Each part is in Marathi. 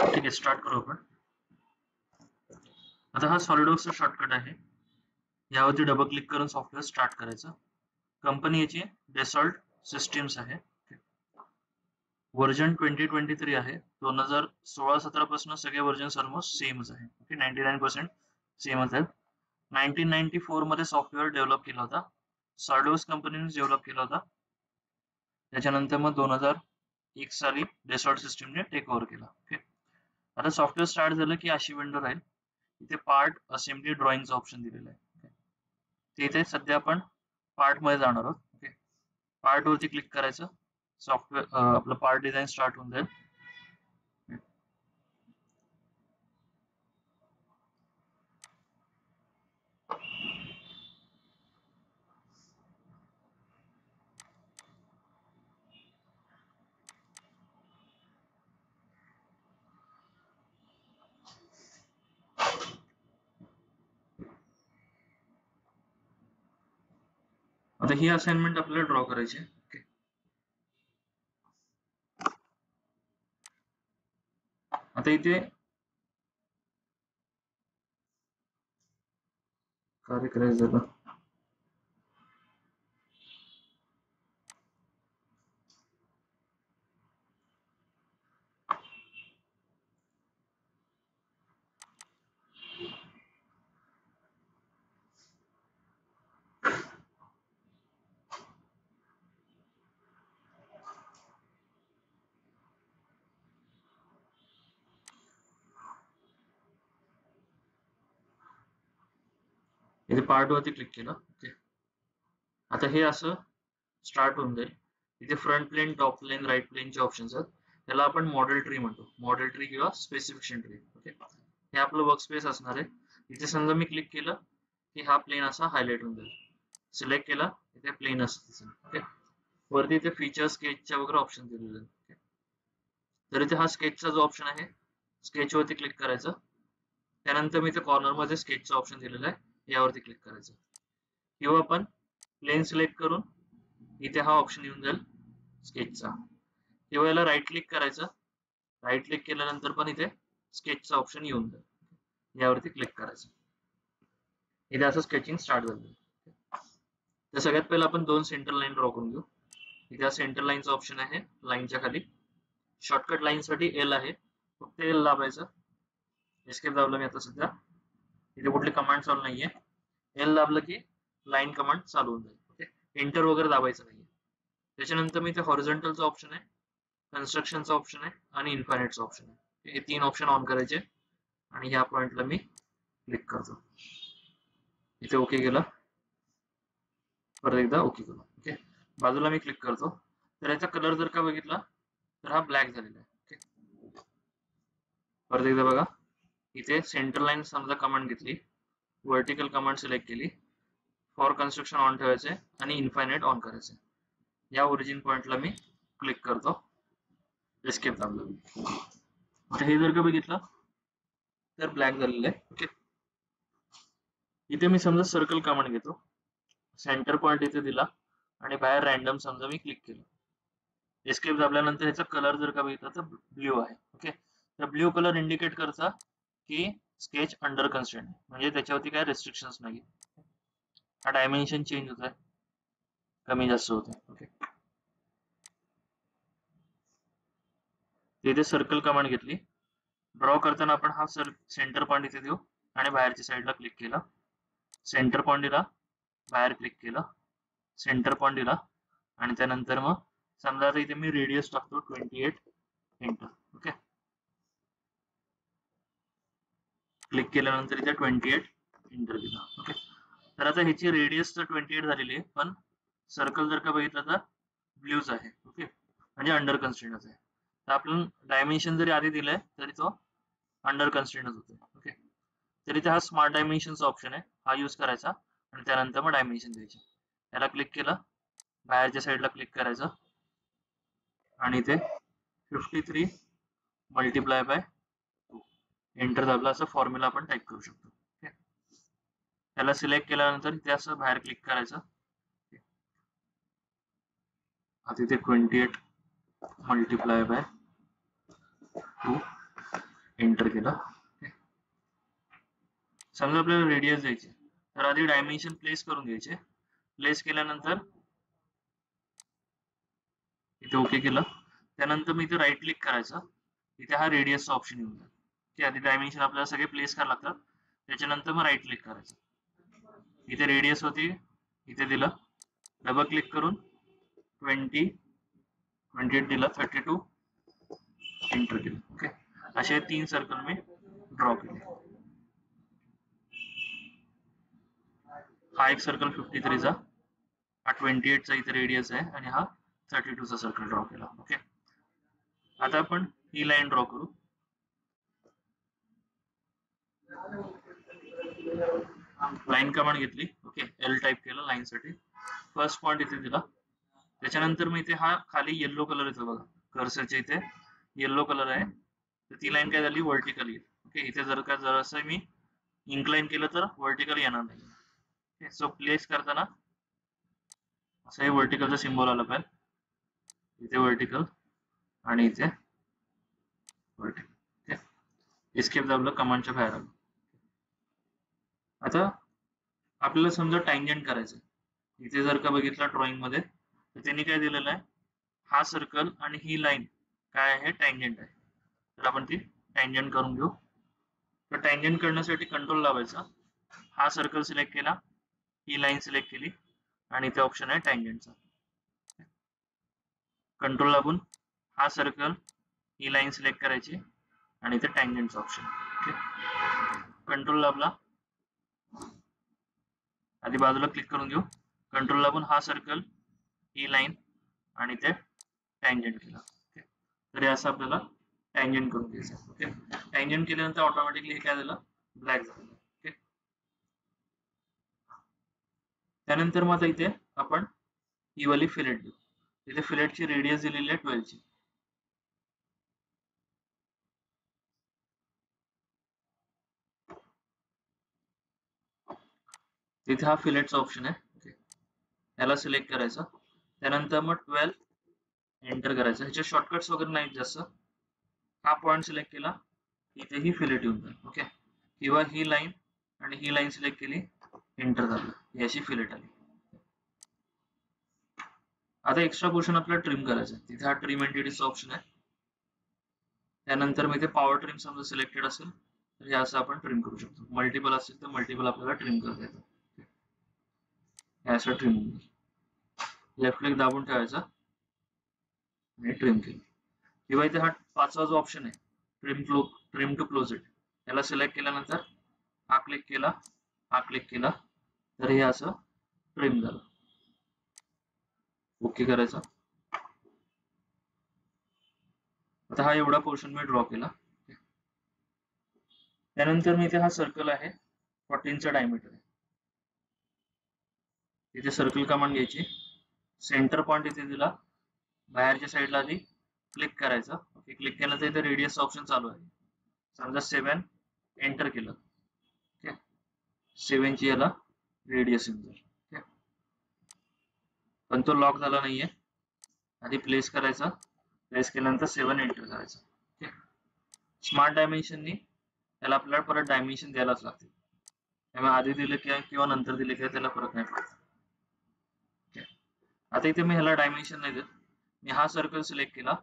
ठीक आहे, स्टार्ट करू आपण. आता हा सॉलिडवर्क्सचा शॉर्टकट आहे. यावरती डबल क्लिक करून सॉफ्टवेअर स्टार्ट करायचं. कंपनी याची डेसॉल्ट सिस्टीम्स आहे. व्हर्जन 2023 आहे. 2016-17 पासून सगळे व्हर्जन ऑलमोस्ट सेमच आहे. ओके, 99% सेमच आहेत. 1994 मध्ये सॉफ्टवेअर डेव्हलप केला होता. सॉलिडवर्क्स कंपनीने डेव्हलप केला होता. त्याच्यानंतर मग 2001 साली डेसॉल्ट सिस्टीमने टेक ओव्हर केला. ओके, आता सॉफ्टवेअर स्टार्ट झालं की अशी विंडो राहील. इथे पार्ट असेंब्ली ड्रॉइंगचा ऑप्शन दिलेला आहे. ते इथे सध्या आपण पार्ट मध्ये जाणार आहोत. ओके, पार्ट वरती क्लिक करायचं. सॉफ्टवेअर आपलं पार्ट डिझाईन स्टार्ट होऊन जाईल. आता ही असाइनमेंट आपल्याला ड्रॉ करायची आहे. ओके, आता इथे कार्य करायचं झालं. इथे पार्ट वरती क्लिक केलं. ओके, आता हे असं स्टार्ट होऊन जाईल. इथे front plane, top plane, right प्लेनचे ऑप्शन्स आहेत. त्याला आपण मॉडेल ट्री म्हणतो. मॉडेल ट्री किंवा स्पेसिफिकेशन ट्री. ओके, हे आपलं वर्कस्पेस असणार आहे. इथे समजा मी क्लिक केलं की हा प्लेन असा हायलाइट होऊन जाईल. सिलेक्ट केला, इथे प्लेन असतं. ओके, वरती इथे फीचर स्केचच्या वगैरे ऑप्शन दिलेले आहेत. तर इथे हा स्केचचा जो ऑप्शन आहे, स्केच वरती क्लिक करायचं. त्यानंतर मी इथे कॉर्नर मध्ये स्केचचा ऑप्शन दिलेला आहे, यावरती क्लिक करायचं. किंवा आपण प्लेन सिलेक्ट करून इथे हा ऑप्शन येऊन जाईल स्केचचा. किंवा याला राईट क्लिक करायचं. राईट क्लिक केल्यानंतर पण इथे स्केचचा ऑप्शन येऊन जाईल. यावरती क्लिक करायचं. इथे असं स्केचिंग स्टार्ट झालं. तर सगळ्यात पहिला आपण दोन सेंटर लाईन ड्रॉ करून घेऊ. इथे सेंटर लाईनचा ऑप्शन आहे लाईनच्या खाली. शॉर्टकट लाईन साठी एल आहे, फक्त एल दाबायचं. एस्केप दाबलं मी आता सध्या. इथे कुठली कमांड चालू नाहीये. एल दाबलं की लाईन कमांड चालू होऊन जाईल. ओके, एंटर वगैरे दाबायचं नाहीये. त्याच्यानंतर मी इथे हॉरिझॉन्टलचा ऑप्शन आहे, कन्स्ट्रक्शनचा ऑप्शन आहे आणि इन्फायनाइटचा ऑप्शन आहे. हे तीन ऑप्शन ऑन करायचे आणि ह्या पॉइंटला मी क्लिक करतो. इथे ओके केलं, परत एकदा ओके केलं. ओके, बाजूला मी क्लिक करतो. तर याचा कलर जर का बघितला तर हा ब्लॅक झालेला आहे. ओके, परत एकदा बघा. इथे सेंटर लाईन समजा कमांड घेतली, वर्टिकल कमांड सिलेक्ट केली, फॉर कन्स्ट्रक्शन ऑन ठेवायचे आणि इन्फायनाइट ऑन करायचे. या ओरिजिन पॉइंटला मी क्लिक करतो. एस्केप दाबलं. आता हे जर का बघितलं तर ब्लॅक झालेलं आहे. ओके, इथे मी समजा सर्कल कमांड घेतो. सेंटर पॉइंट इथे दिला आणि बाहेर रॅन्डम समजा मी क्लिक केलं. एस्केप दाबल्यानंतर ह्याचा कलर जर का बघितला तर ब्ल्यू आहे. ओके, तर ब्ल्यू कलर इंडिकेट करता की स्केच अंडर कन्स्ट्रेंट आहे, म्हणजे त्याच्यावरती काय रेस्ट्रिक्शन्स नाही. हा डायमेन्शन चेंज होत आहे, कमी जास्त होत आहे. ओके, इथे सर्कल कमांड घेतली. ड्रॉ करताना आपण हा सेंटर पॉइंट इथे देऊ आणि बाहेरच्या साईडला क्लिक केला. सेंटर पॉइंट दिला, बाहेर क्लिक केलं, सेंटर पॉइंट दिला आणि त्यानंतर मग समजा आता इथे मी रेडियस टाकतो 28, एंटर. ओके, क्लिक केल्यानंतर इथे 28 एंटर दिला. ओके, तर आता ह्याची रेडियस तर 28 झालेली आहे, पण सर्कल जर का बघितलं तर ब्ल्यूज आहे. ओके, म्हणजे अंडर कन्स्ट्रेंटच आहे. तर आपण डायमेन्शन जरी आधी दिलंय तरी तो अंडर कन्स्ट्रेंटच होतो. ओके, तर इथे हा स्मार्ट डायमेन्शनचा ऑप्शन आहे, हा यूज करायचा आणि त्यानंतर मग डायमेन्शन द्यायचे. याला क्लिक केलं, बाहेरच्या साईडला क्लिक करायचं आणि इथे 53 मल्टिप्लाय बाय 2 एंटर दाबला. असं फॉर्म्युला आपण टाईप करू शकतो. ओके, त्याला सिलेक्ट केल्यानंतर इथे असं बाहेर क्लिक करायचं. आता इथे 28 मल्टिप्लाय बाय 2 एंटर केलं. समजा आपल्याला रेडियस द्यायची, तर आधी डायमेन्शन प्लेस करून घ्यायचे. प्लेस केल्यानंतर इथे ओके केलं. त्यानंतर मी इथे राईट क्लिक करायचं. इथे हा रेडियसचा ऑप्शन येऊन जाईल. की आधी डायमेन्शन आपल्याला सगळे प्लेस करावे लागतात. त्याच्यानंतर मग राईट क्लिक करायचं. इथे रेडियस होती, इथे दिलं. डबल क्लिक करून 20 28 दिलं, 32 एंटर केलं. ओके, असे 3 सर्कल मी ड्रॉ केले. हा एक सर्कल 53चा, हा 28चा इथे रेडियस आहे आणि हा 32चा सर्कल ड्रॉ केला. ओके, आता आपण ही लाईन ड्रॉ करू. लाईन कमांड घेतली. ओके, एल टाईप केलं लाईन साठी. फर्स्ट पॉइंट इथे दिला. त्याच्यानंतर मग इथे हा खाली येल्लो कलर येतो बघा, कर्सरच्या इथे येल्लो कलर आहे, तर ती लाईन काय झाली, व्हर्टिकल येईल. ओके, इथे जर का जरासं मी इन्क्लाइन केलं तर व्हर्टिकल येणार नाही. ओके, सो प्लेस करताना असं हे व्हर्टिकलचा सिम्बॉल आला पाहिजे. इथे व्हर्टिकल आणि इथे व्हर्टिकल. एस्केप दाबलं, कमांडच्या बाहेर आलं. आता आपल्याला समजा टँजंट करायचं. इथे जर का बघितलं ड्रॉइंग मध्ये, तर त्यांनी काय दिलेलं आहे, हा सर्कल आणि ही लाईन काय आहे, टँजंट आहे. तर आपण ती टँजंट करून घेऊ. तर टँजंट करण्यासाठी कंट्रोल लावायचा. हा सर्कल सिलेक्ट केला, ही लाईन सिलेक्ट केली आणि इथे ऑप्शन आहे टँजंटचा. कंट्रोल दाबून हा सर्कल, ही लाईन सिलेक्ट करायची आणि इथे टँजंटचा ऑप्शन. ओके, कंट्रोल दाबला, आधी बाजूला क्लिक करून घेऊ. कंट्रोल दाबून हा सर्कल, ही लाईन आणि ते टँजंट केला. ओके, तर असं आपल्याला टँजंट करून घ्यायचं. ओके, टँजंट केल्यानंतर ऑटोमॅटिकली हे काय झालं, ब्लॅक झालं. ओके, त्यानंतर मग आता इथे आपण ही वाली फिलेट देऊ. इथे फिलेटची रेडियस दिलेली आहे 12 ची. इथे हा फिलेटचा ऑप्शन आहे. ओके, याला सिलेक्ट करायचं. त्यानंतर मग 12 एंटर करायचं. ह्याचे शॉर्टकट्स वगैरे नाहीत जास्त. हा पॉइंट सिलेक्ट केला, इथे ही फिलेट येऊन जाईल. ओके, किंवा ही लाईन आणि ही लाईन सिलेक्ट केली, एंटर झालं, ही अशी फिलेट आली. आता एक्स्ट्रा पोर्शन आपल्याला ट्रिम करायचं आहे. तिथे हा ट्रिम एंटिटीचा ऑप्शन आहे. त्यानंतर मग इथे पॉवर ट्रिम समजा सिलेक्टेड असेल तर हे असं आपण ट्रिम करू शकतो. मल्टिपल असेल तर मल्टिपल आपल्याला ट्रिम करता येतं. हे असं ट्रिम होईल. लेफ्ट क्लिक दाबून ठेवायचा आणि ट्रिम केलं. किंवा इथे हा 5वा जो ऑप्शन आहे, ट्रिम टू क्लोज इट, याला सिलेक्ट केल्यानंतर हा क्लिक केला, हा क्लिक केला, तर हे असं ट्रिम झालं. ओके करायचा. आता हा एवढा पोर्शन मी ड्रॉ केला. त्यानंतर मी इथे हा सर्कल आहे 14चा डायमीटर आहे. इथे सर्कल कमांड घ्यायची. सेंटर पॉइंट इथे दिला, बाहेरच्या साईडला आधी क्लिक करायचं. ओके, क्लिक केलं तर इथे रेडियस ऑप्शन चालू आहे. समजा 7 एंटर केलं. ओके, 7 ची याला रेडियस येऊन जाईल. ओके, पण तो लॉक झाला नाहीये. आधी प्लेस करायचा, प्लेस केल्यानंतर 7 एंटर करायचं. ओके, स्मार्ट डायमेन्शननी त्याला आपल्याला परत डायमेन्शन द्यायलाच लागते. त्यामुळे आधी दिले किंवा नंतर दिले किंवा त्याला फरक नाही पडत. ओके, आता इथे मी ह्याला डायमेन्शन नाही देत. मी हा सर्कल सिलेक्ट केला,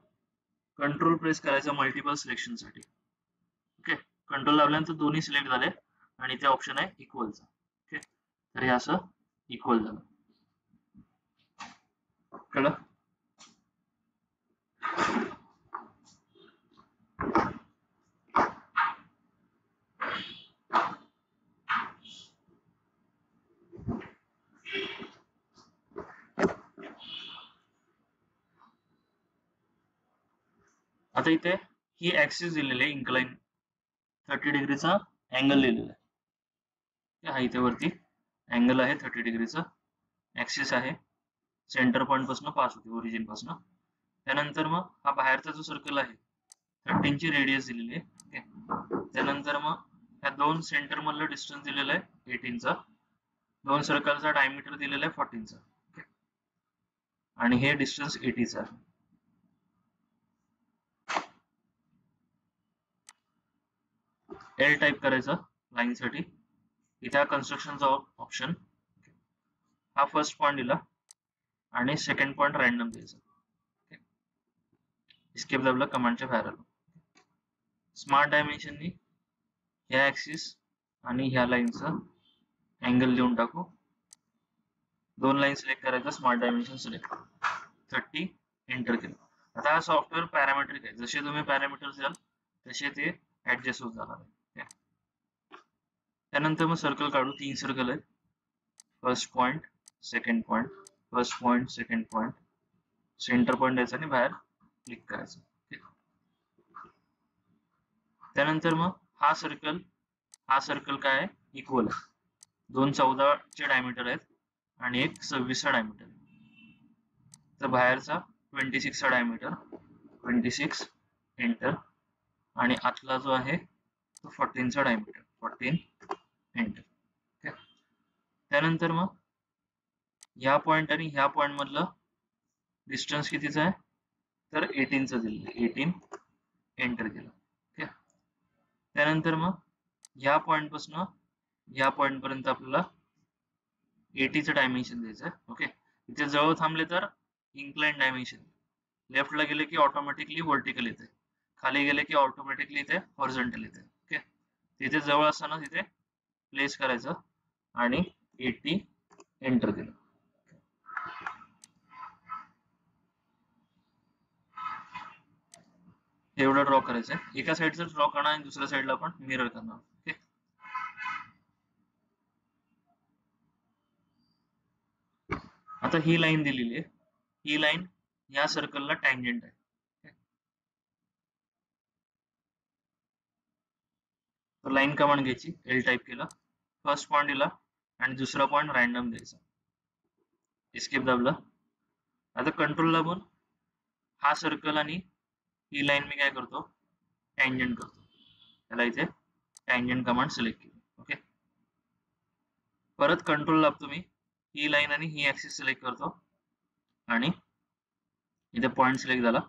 कंट्रोल प्रेस करायचा मल्टिपल सिलेक्शन साठी. ओके, कंट्रोल दाबल्यानंतर दोन्ही सिलेक्ट झाले आणि इथे ऑप्शन आहे इक्वलचा. ओके, तर हे असं इक्वल झालं. कळलं? आता इथे ही ऍक्सिस दिलेली आहे, इन्क्लाइन 30 डिग्रीचा अँगल लिहिलेला आहे. हा इथे वरती अँगल आहे 30 डिग्रीचा, ऍक्सिस आहे, सेंटर पॉइंट पासून पास होते, ओरिजिन पासून. त्यानंतर मग हा बाहेरचा जो सर्कल आहे 13 ची रेडियस दिलेली आहे. ओके, त्यानंतर मग ह्या दोन सेंटर मधलं डिस्टन्स दिलेलं आहे 18चा, दोन सर्कलचा डायमीटर दिलेला आहे 14चा. ओके, आणि हे डिस्टन्स 80चा. एल टाईप करायचं लाईनसाठी. इथे हा कन्स्ट्रक्शनचा ऑप्शन, हा फर्स्ट पॉईंट दिला आणि सेकंड पॉईंट रॅन्डम द्यायचा. एस्केप दाबला, कमांडच्या बाहेर आलो. स्मार्ट डायमेन्शननी ह्या ऍक्सिस आणि ह्या लाईनचा अँगल देऊन टाकू. 2 लाईन सिलेक्ट करायचा, स्मार्ट डायमेन्शन सिलेक्ट, 30 एंटर केलं. आता हा सॉफ्टवेअर पॅरामेट्रिक आहे, जसे तुम्ही पॅरामीटर द्याल तसे ते ऍडजस्ट होत जाणार आहे. त्यानंतर मग सर्कल काढू. 3 सर्कल आहेत. First point, second point, first point, second point, centre point द्यायचा आणि बाहेर क्लिक करायचं. त्यानंतर मग हा सर्कल काय आहे, इक्वल आहे. 2 14चे डायमीटर आहेत आणि एक 26चा डायमीटर आहे. तर बाहेरचा 26चा डायमीटर, 26 एंटर, आणि आतला जो आहे तो 14चा डायमीटर, 14 एंटर. त्यानंतर मग ह्या पॉइंट आणि ह्या पॉइंट मधलं डिस्टन्स कितीचा आहे, तर 18चं दिलेलं, 18 एंटर केलं. त्यानंतर मग ह्या पॉइंट पासून ह्या पॉइंट पर्यंत आपल्याला 80चं डायमेन्शन द्यायचं आहे. ओके, इथे जवळ थांबले तर इन्क्लाइन डायमेन्शन, लेफ्टला गेले की ऑटोमॅटिकली व्हर्टिकल येते, खाली गेले की ऑटोमॅटिकली इथे हॉरिझॉन्टल येते. ओके, तिथे जवळ असताना तिथे प्लेस करायचं आणि 80 एंटर केलं. एवढं ड्रॉ करायचं आहे. एका साईडचं ड्रॉ करणार आणि दुसऱ्या साईडला आपण मिरर करणार. ओके, आता ही लाईन दिलेली आहे, ही लाईन या सर्कलला टँजंट आहे. तर लाईन कमांड घ्यायची, एल टाईप केला, फर्स्ट पॉइंट दिला आणि दुसरा पॉइंट रॅन्डम द्यायचा. एस्केप दाबला. आता कंट्रोल दाबून हा सर्कल आणि ही लाईन मी काय करतो, टँजंट करतो. त्याला इथे टँजंट कमांड सिलेक्ट केली. ओके, परत कंट्रोल दाबतो मी, ही लाईन आणि ही ऍक्सिस सिलेक्ट करतो आणि इथे पॉइंट सिलेक्ट झाला,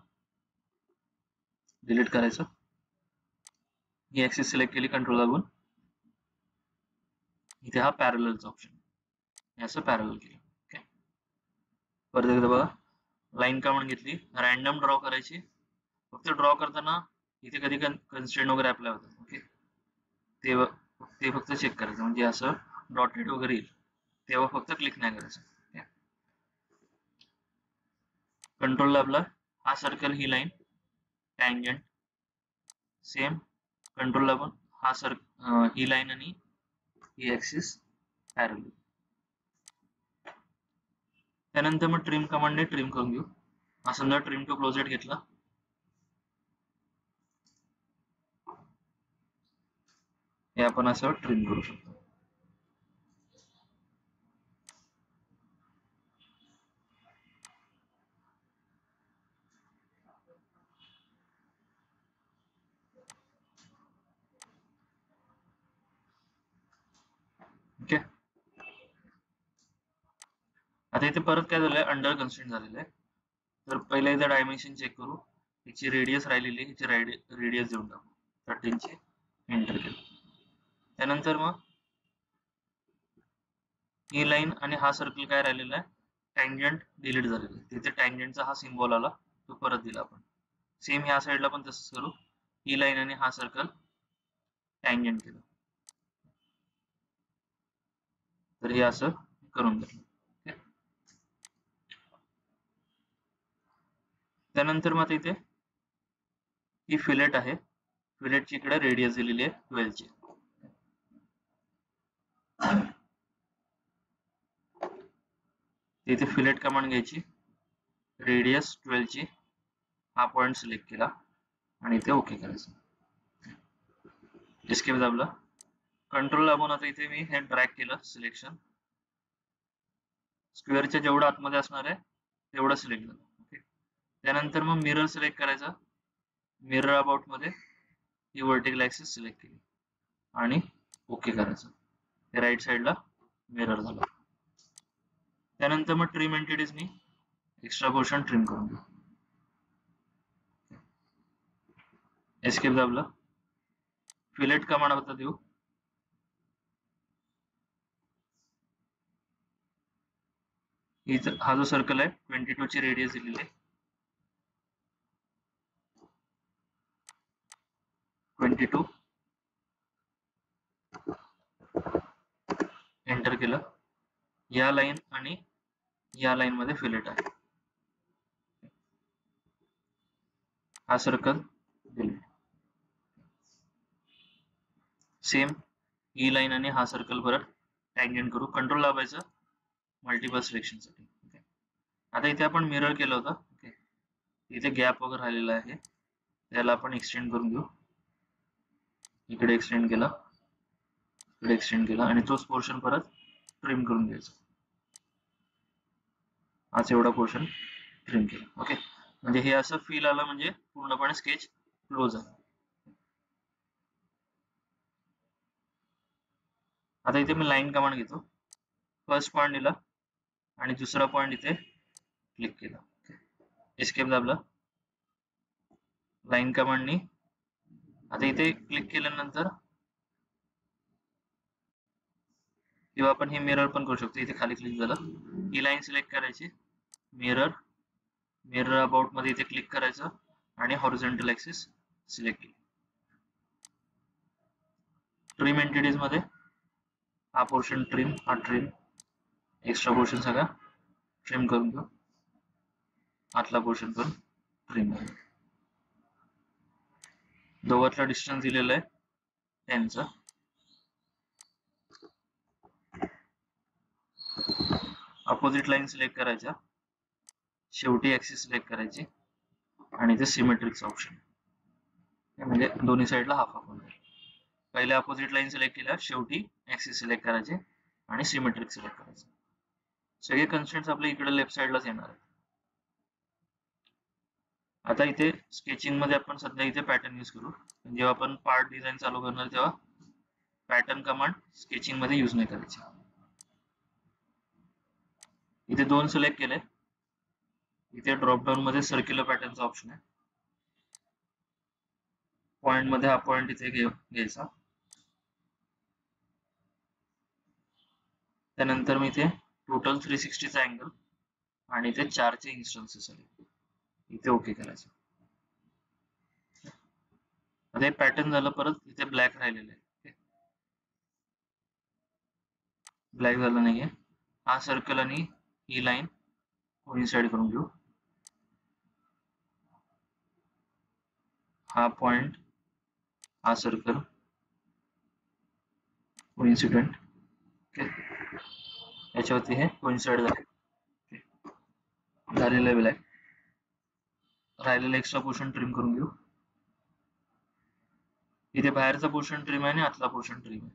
डिलीट करायचं. ही ऍक्सिस सिलेक्ट केली कंट्रोल दाबून, इथे हा पॅरललचा ऑप्शन, असं पॅरलल केलं. ओके, परत एकदा बघा, लाईन कमांड घेतली, रॅन्डम ड्रॉ करायची. फक्त ड्रॉ करताना इथे कधी कन्स्ट्रेंट वगैरे अप्लाय होतात. ओके, ते फक्त चेक करायचं, म्हणजे असं डॉटेड वगैरे येईल तेव्हा फक्त क्लिक नाही करायचं. कंट्रोल दाबला, हा सर्कल, ही लाईन टँजंट, सेम कंट्रोल दाबून हा ही लाईन आणि ही ऍक्सिस पॅरलल. त्यानंतर मग ट्रिम कमांडने ट्रिम करून घेऊ. हा समजा ट्रिम टू क्लोजेट घेतला, हे आपण असं ट्रिम करू शकतो. ओके, आता इथे परत काय झालंय, अंडर कन्स्ट्रेंट झालेलं आहे. तर पहिले इथे डायमेन्शन चेक करू, हिची रेडियस राहिलेली, हिची रेडियस देऊन टाकू, 13चे एंटर केलं. त्यानंतर मग ही लाईन आणि हा सर्कल काय राहिलेला आहे, टँजंट डिलीट झालेला आहे. तिथे टँजंटचा हा सिम्बॉल आला, तो परत दिला आपण. सेम ह्या साईडला पण तसंच करू, ही लाईन आणि हा सर्कल टँजंट केलं, तर हे असं करून घेतलं. त्यानंतर मग इथे ही फिलेट आहे, फिलेटची इकडे रेडियस दिलेली आहे 12ची. इथे फिलेट कमांड घ्यायची, रेडियस 12ची, हा पॉइंट सिलेक्ट केला आणि इथे ओके करायचं. एस्केप दाबला, कंट्रोल दाबून आता इथे मी हे ड्रॅग केलं सिलेक्शन, स्क्वेअरच्या जेवढं आतमध्ये असणार आहे तेवढं सिलेक्ट झालं. ओके, त्यानंतर मग मिरर सिलेक्ट करायचा, मिरर अबाउट मध्ये ही व्हर्टिकल ऍक्सिस सिलेक्ट केली आणि ओके करायचं. हे राईट साईडला मिरर झालं. त्यानंतर मग ट्रिम एंटिटीजनी एक्स्ट्रा पोर्शन ट्रिम करून घेऊ. एस्केप दाबला, फिलेट कमांड आता देऊ. हा जो सर्कल आहे 22 ची रेडियस दिलेली आहे. 22 एंटर केलं. या लाईन आणि या लाईन मध्ये फिलेट आहे. हा सर्कल डिलीट. सेम ही लाईन आणि हा सर्कल परत टँजंट करू. कंट्रोल दाबायचं मल्टिपल सिलेक्शन साठी. ओके. आता इथे आपण मिरर केलं होतं. ओके. इथे गॅप वगैरे राहिलेला आहे, त्याला आपण एक्सटेंड करून घेऊ. इकडे एक्सटेंड केला, इकडे एक्सटेंड केला आणि तोच पोर्शन परत ट्रिम करून घ्यायचा. हाच एवढा पोर्शन ट्रिम केला. ओके. म्हणजे हे असं फील आलं म्हणजे पूर्णपणे स्केच क्लोज आहे. आता इथे मी लाईन कमांड घेतो. फर्स्ट पॉइंट दिला आणि दुसरा पॉइंट इथे क्लिक केला. एस्केप दाबला. लाईन कमांडनी आता इथे क्लिक केल्यानंतर किंवा आपण हे मिरर पण करू शकतो. इथे खाली क्लिक झालं, ही लाईन सिलेक्ट करायची, मिरर मिरर अबाउट मध्ये इथे क्लिक करायचं आणि हॉरिझॉन्टल ऍक्सिस सिलेक्ट केली. ट्रिम एंटिटीज मध्ये हा पोर्शन ट्रिम, हा ट्रिम, एक्स्ट्रा पोर्शन सगळा ट्रिम करून घेऊ. आतला पोर्शन पण ट्रिम करू. दोघातला डिस्टन्स दिलेला आहे त्यांचा. अपोजिट लाईन सिलेक्ट करायच्या, शेवटी ऍक्सिस सिलेक्ट करायची आणि इथे सिमेट्रिक्स ऑप्शन, म्हणजे दोन्ही साईडला हाफ हाफ होईल. पहिले अपोजिट लाईन सिलेक्ट केल्या, शेवटी ऍक्सिस सिलेक्ट करायचे आणि सिमेट्रिक सिलेक्ट करायचे. सगळे कन्स्ट्रेंट्स आपल्या इकडे लेफ्ट साईडलाच येणार आहेत. आता इथे स्केचिंग मध्ये आपण सध्या इथे पॅटर्न यूज करू. जेव्हा आपण पार्ट डिझाईन चालू करणार तेव्हा पॅटर्न कमांड स्केचिंग मध्ये यूज नाही करायची. इथे दोन सिलेक्ट केले. इथे ड्रॉप डाऊन मध्ये सर्क्युलर पॅटर्नचा ऑप्शन आहे. पॉइंट मध्ये हा पॉइंट इथे घ्यायचा. त्यानंतर मी इथे टोटल 360 चा अँगल आणि इथे 4 चे इन्स्टन्सेस आले, इथे ओके करायचं. आता हे पॅटर्न झालं. परत इथे ब्लॅक राहिलेलं आहे, ब्लॅक झालं नाहीये. हा सर्कल आणि ही लाईन कोइन्साइड करून घेऊ. हा पॉइंट, हा सर्कल कोइन्सिडेंट. ओके. याच्यावरती हे कोइन्साइड झालेलं आहे ब्लॅक. राहिलेलं एक्स्ट्रा पोर्शन ट्रिम करून घेऊ. इथे बाहेरचा पोर्शन ट्रिम आहे आणि आतला पोर्शन ट्रिम आहे.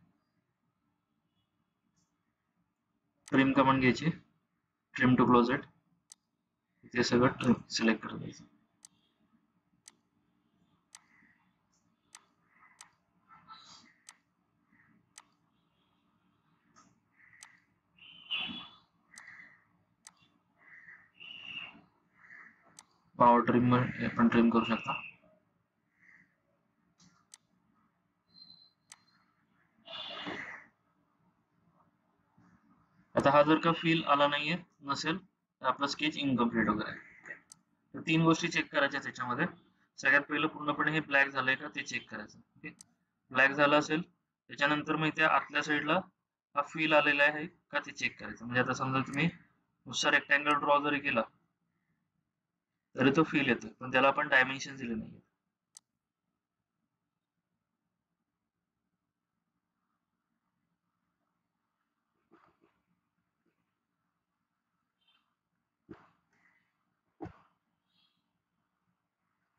ट्रिम कमांड घ्यायची, ट्रिम टू क्लोज इट. इथे सगळं ट्रिम सिलेक्ट करून घ्यायचं. पॉवर ट्रिम आपण ट्रिम करू शकता. आता हा जर का फील आला नाहीये नसेल तर आपला स्केच इनकम्प्लीट वगैरे आहे. तर 3 गोष्टी चेक करायच्या त्याच्यामध्ये. सगळ्यात पहिलं पूर्णपणे हे ब्लॅक झालंय का ते चेक करायचं. ओके. ब्लॅक झालं असेल त्याच्यानंतर मग इथे आतल्या साईडला हा फील आलेला आहे का ते चेक करायचं. म्हणजे आता समजा तुम्ही नुसता रेक्टँगल ड्रॉ जरी केला तरी तो फील येतो, पण त्याला आपण डायमेन्शन दिले नाही.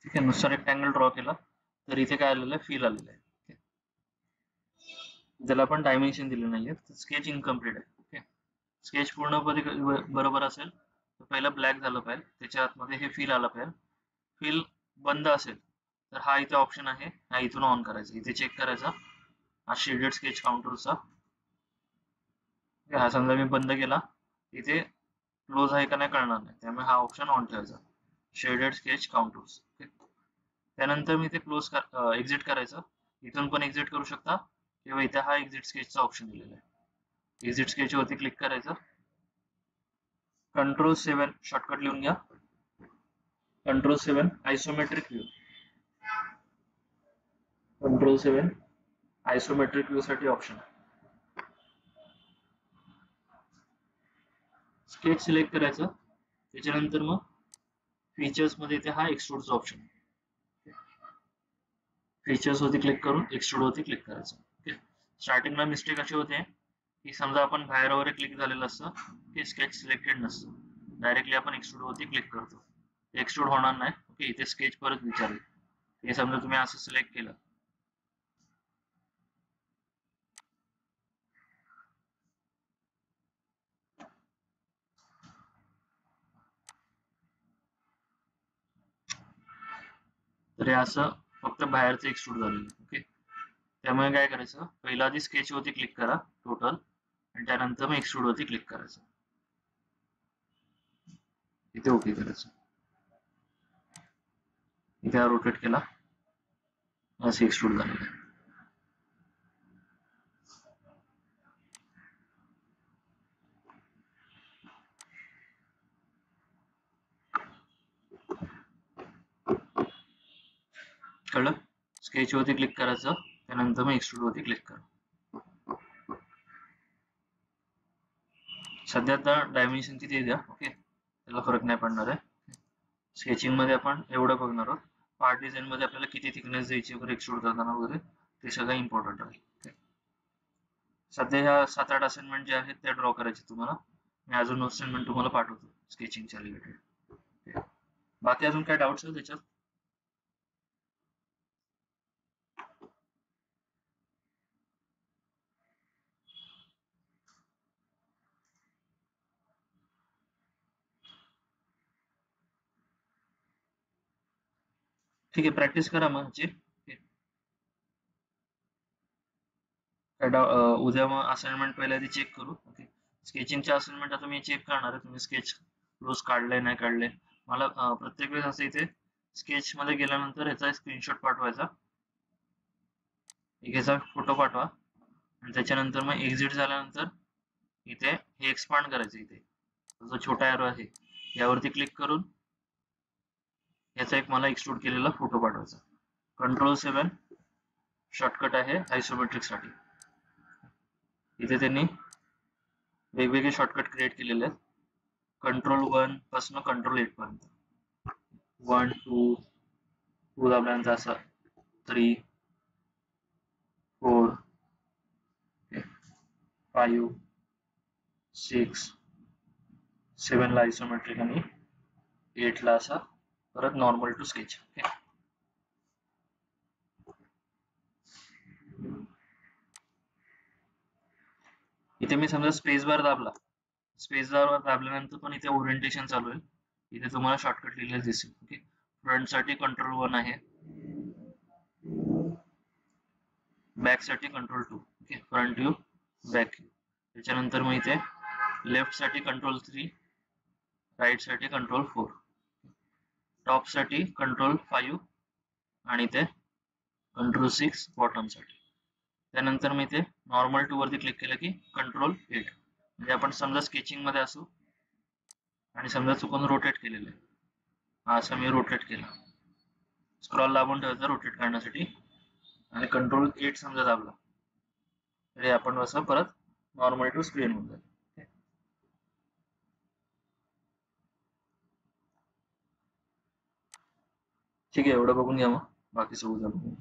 ठीक आहे. नुसता रेक्टँगल ड्रॉ केला तर इथे काय आलेलं आहे, फील आलेलं आहे. ज्याला आपण डायमेन्शन दिले नाहीये, स्केच इनकम्प्लीट आहे. ओके. स्केच पूर्णपणे बरोबर असेल तर पहिला ब्लॅक झालं पाहिजे, त्याच्या आतमध्ये हे फील आलं पाहिजे. फील बंद असेल तर हा इथे ऑप्शन आहे, हा इथून ऑन करायचा. इथे चेक करायचा हा शेडेड स्केच काउंटरचा. हा समजा मी बंद केला, इथे क्लोज आहे का नाही कळणार नाही, त्यामुळे हा ऑप्शन ऑन ठेवायचा, शेडेड स्केच काउंटर्स. त्यानंतर मी इथे क्लोज एक्झिट करायचं. इथून पण एक्झिट करू शकता किंवा इथे हा एक्झिट स्केचचा ऑप्शन दिलेला आहे. एक्झिट स्केच वरती क्लिक करायचं, Ctrl+7 शॉर्टकट लिहून घ्या. Ctrl+7 isometric view, Ctrl+7 isometric view साठी ऑप्शन. स्केच सिलेक्ट करायचं, त्याच्यानंतर मग फीचर्स मध्ये इथे हा एक्सट्रूडचा ऑप्शन. फीचर्स वरती क्लिक करून एक्सट्रूड वरती क्लिक करायचं. ओके. स्टार्टिंगला मिस्टेक अशी होते की समजा आपण बाहेर वगैरे क्लिक झालेलं असतं की स्केच सिलेक्टेड नसतं, डायरेक्टली आपण एक्सट्रूड वरती क्लिक करतो, एक्सट्रूड होणार नाही. ओके. इथे स्केच परत विचारेल. हे समजा तुम्ही असं सिलेक्ट केलं, तर हे असं फक्त बाहेरचं एक्सट्रूड झालेलं. ओके. त्यामुळे काय करायचं, पहिला आधी स्केच वरती क्लिक करा टोटल, आणि त्यानंतर मग एक्सट्रूड वरती क्लिक करायचं, इथे ओके करायचं. इथे रोटेट केला, असं एक्सट्रूड झालेलं. कळलं? स्केच वरती क्लिक करायचं, त्यानंतर मग एक्सट्रूड वरती क्लिक करा. सध्या आता डायमेन्शन किती द्या. ओके. त्याला फरक नाही पडणार आहे. स्केचिंग मध्ये आपण एवढं बघणार आहोत. पार्ट डिझाईन मध्ये आपल्याला किती थिकनेस द्यायची वगैरे एक्सट्रूड करताना वगैरे ते सगळं इम्पॉर्टंट आहे. ओके. सध्या ह्या 7-8 असाइनमेंट जे आहेत त्या ड्रॉ करायचे तुम्हाला. मी अजून असाइनमेंट तुम्हाला पाठवतो स्केचिंगच्या रिलेटेड. बाकी अजून काय डाऊट्स आहेत त्याच्यात? ठीक आहे, प्रॅक्टिस करा मग. उद्या मग असाइनमेंट पहिल्या आधी चेक करू. ओके. स्केचिंगचे असाइनमेंट आता मी चेक करणार आहे, तुम्ही स्केच रोज काढले नाही काढले. मला प्रत्येक वेळेस असं इथे स्केच मध्ये गेल्यानंतर ह्याचा स्क्रीनशॉट पाठवायचा, ह्याचा फोटो पाठवा, आणि त्याच्यानंतर मग एक्झिट झाल्यानंतर इथे हे एक्सपांड करायचं. इथे जो छोटा एरो आहे यावरती क्लिक करून याचा एक मला एक्सट्रूड केलेला फोटो पाठवायचा. Ctrl+7 शॉर्टकट आहे आयसोमेट्रिक साठी. इथे त्यांनी वेगवेगळे शॉर्टकट क्रिएट केलेले आहेत, Ctrl+1 पासून Ctrl+8 पर्यंत. 1 2 दाबल्यानंतर असं 3 4 5 6 7 ला आयसोमेट्रिक आणि 8 ला असा परत नॉर्मल टू स्केच. इथे मी समजा स्पेस बार दाबला, स्पेस बार दाबल्यानंतर पण इथे ओरिएंटेशन चालू आहे. इथे तुम्हाला शॉर्टकट लिहिलेलं दिसेल. ओके. फ्रंट साठी Ctrl+1 आहे, बॅक साठी Ctrl+2. Okay. Front view, back view. त्याच्यानंतर मग इथे लेफ्ट साठी Ctrl+3, राईट साठी Ctrl+4, टॉप साठी Ctrl+5 आणि इथे Ctrl+6 बॉटम साठी. त्यानंतर मी इथे नॉर्मल टू वरती क्लिक केलं की Ctrl+8. म्हणजे आपण समजा स्केचिंग मध्ये असू आणि समजा चुकून रोटेट केलेलं आहे, असं मी रोटेट केलं, स्क्रॉल दाबून ठेवायचं रोटेट करण्यासाठी, आणि Ctrl+8 समजा दाबला तरी आपण असं परत नॉर्मल टू स्क्रीन होऊन जाईल. ठीक आहे, एवढं बघून घ्या, मग बाकी सगळं बघून.